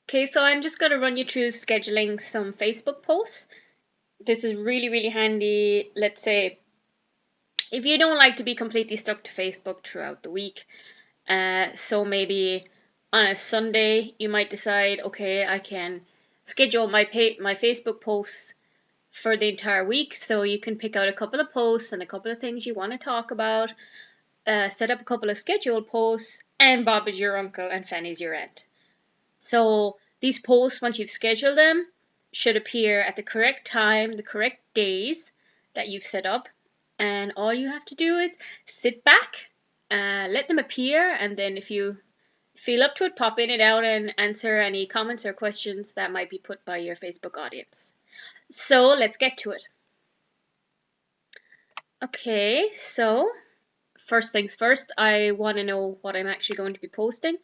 Okay, so I'm just going to run you through scheduling some Facebook posts. This is really, really handy. Let's say if you don't like to be completely stuck to Facebook throughout the week, so maybe on a Sunday you might decide, okay, I can schedule my Facebook posts for the entire week. So you can pick out a couple of posts and a couple of things you want to talk about, set up a couple of scheduled posts, and Bob is your uncle and Fanny's your aunt. So these posts, once you've scheduled them, should appear at the correct time, the correct days that you've set up. And all you have to do is sit back, let them appear, and then if you feel up to it, pop in and out and answer any comments or questions that might be put by your Facebook audience. So let's get to it. Okay, so first things first, I want to know what I'm actually going to be posting.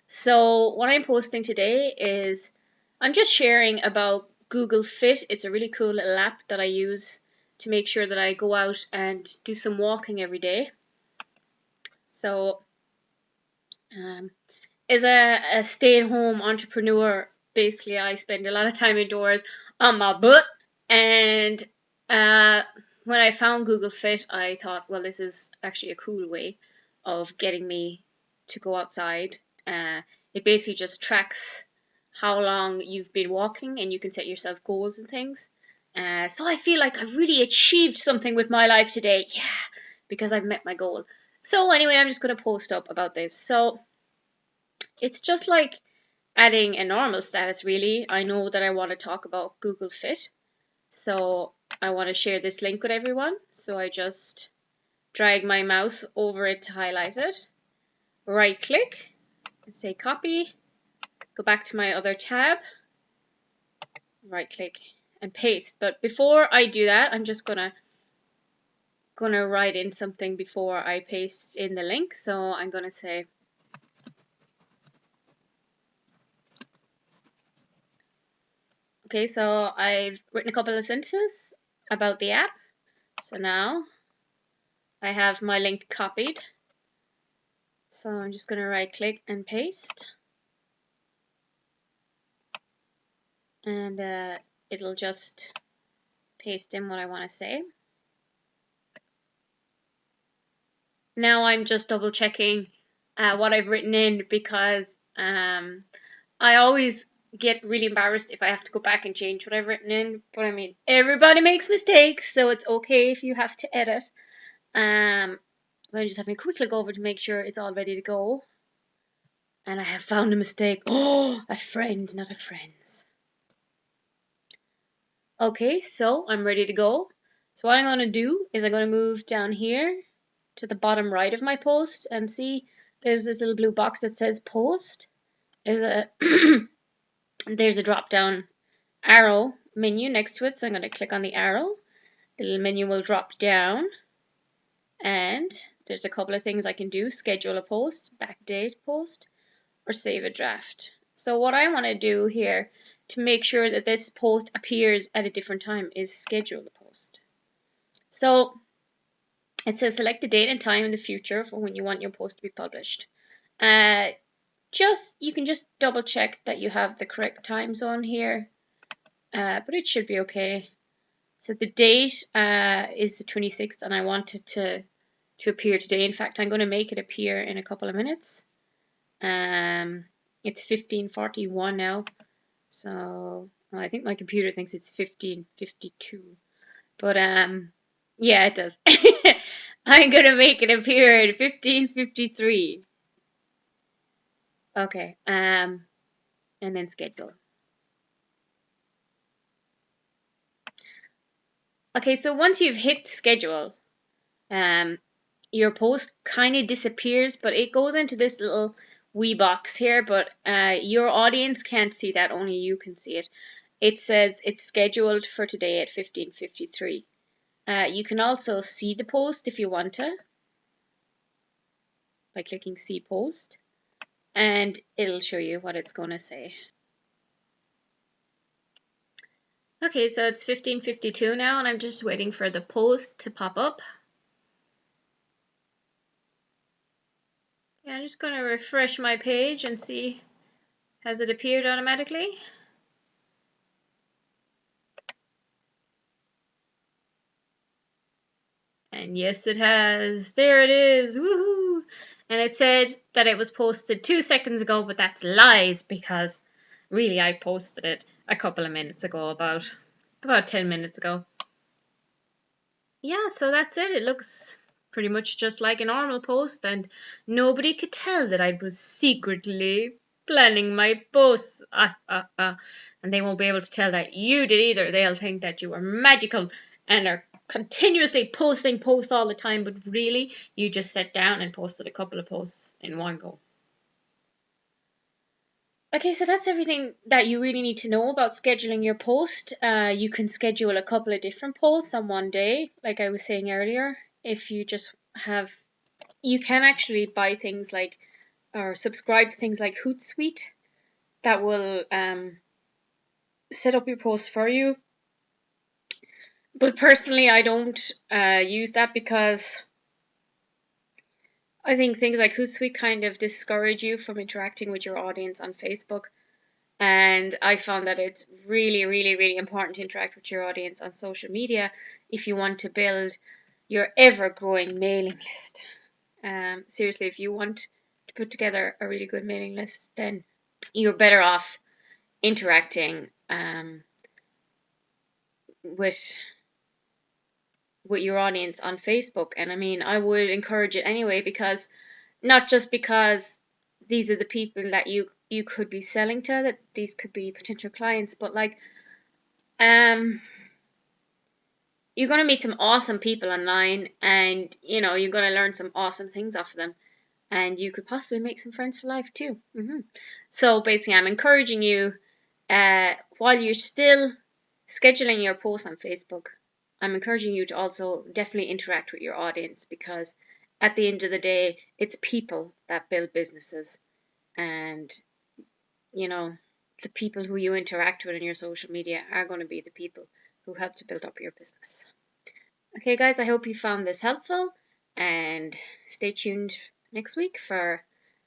So what I'm posting today is I'm just sharing about Google Fit. It's a really cool little app that I use to make sure that I go out and do some walking every day. So as a stay-at-home entrepreneur, basically I spend a lot of time indoors on my butt. And when I found Google Fit, I thought, well, this is actually a cool way of getting me to go outside. It basically just tracks how long you've been walking, and you can set yourself goals and things. So I feel like I've really achieved something with my life today. Yeah, because I've met my goal. So anyway, I'm just going to post up about this. So it's just like adding a normal status, really. I know that I want to talk about Google Fit. So I want to share this link with everyone. So I just drag my mouse over it to highlight it. Right click and say copy. Go back to my other tab. Right click and paste. But before I do that, I'm just gonna write in something before I paste in the link. So I'm gonna say okay, so I've written a couple of sentences about the app. So now I have my link copied. So I'm just going to right click and paste. And it'll just paste in what I want to say. Now I'm just double checking what I've written in, because I always get really embarrassed if I have to go back and change what I've written in. But I mean, everybody makes mistakes, so it's okay if you have to edit. I'm just having a quick look over to make sure it's all ready to go. And I have found a mistake. Oh, a friend, not a friend. Okay, so I'm ready to go. So what I'm going to do is I'm going to move down here to the bottom right of my post, and see there's this little blue box that says post. There's a drop down arrow menu next to it, so I'm going to click on the arrow. The little menu will drop down, and there's a couple of things I can do: schedule a post, backdate post, or save a draft. So what I want to do here to make sure that this post appears at a different time is schedule the post. So it says select a date and time in the future for when you want your post to be published. You can just double check that you have the correct time zone here, but it should be okay. So the date is the 26th, and I want it to appear today. In fact, I'm going to make it appear in a couple of minutes. It's 15:41 now, so I think my computer thinks it's 15:52, but yeah, it does. I'm gonna make it appear at 15:53. Okay, and then schedule. Okay, so once you've hit schedule, your post kind of disappears, but it goes into this little wee box here, but your audience can't see that, only you can see it. It says it's scheduled for today at 15:53. You can also see the post if you want to by clicking see post, and it'll show you what it's going to say. Okay, so it's 15:52 now, and I'm just waiting for the post to pop up. Yeah, I'm just going to refresh my page and see Has it appeared automatically? And yes, it has. There it is. Woohoo! And it said that it was posted 2 seconds ago, but that's lies because really I posted it a couple of minutes ago, about 10 minutes ago. Yeah, so that's it. It looks pretty much just like a normal post, and nobody could tell that I was secretly planning my posts. And they won't be able to tell that you did either. They'll think that you are magical and are continuously posting posts all the time, but really, you just sat down and posted a couple of posts in one go. Okay, so that's everything that you really need to know about scheduling your post. You can schedule a couple of different posts on one day, like I was saying earlier. If you just have, you can actually buy things like, or subscribe to things like Hootsuite that will set up your posts for you. But personally, I don't use that because I think things like Hootsuite kind of discourage you from interacting with your audience on Facebook. And I found that it's really, really, really important to interact with your audience on social media if you want to build your ever growing mailing list. Seriously, if you want to put together a really good mailing list, then you're better off interacting with your audience on Facebook. And I mean, I would encourage it anyway, because not just because these are the people that you could be selling to, that these could be potential clients, but like you're going to meet some awesome people online, and you're going to learn some awesome things off of them, and you could possibly make some friends for life too. So basically, I'm encouraging you, while you're still scheduling your posts on Facebook, I'm encouraging you to also definitely interact with your audience, because at the end of the day, it's people that build businesses, and the people who you interact with in your social media are going to be the people who help to build up your business. Okay, guys, I hope you found this helpful, and stay tuned next week for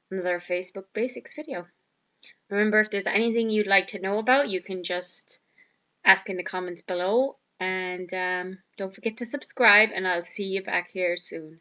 another Facebook Basics video. Remember, if there's anything you'd like to know about, you can just ask in the comments below, and don't forget to subscribe, and I'll see you back here soon.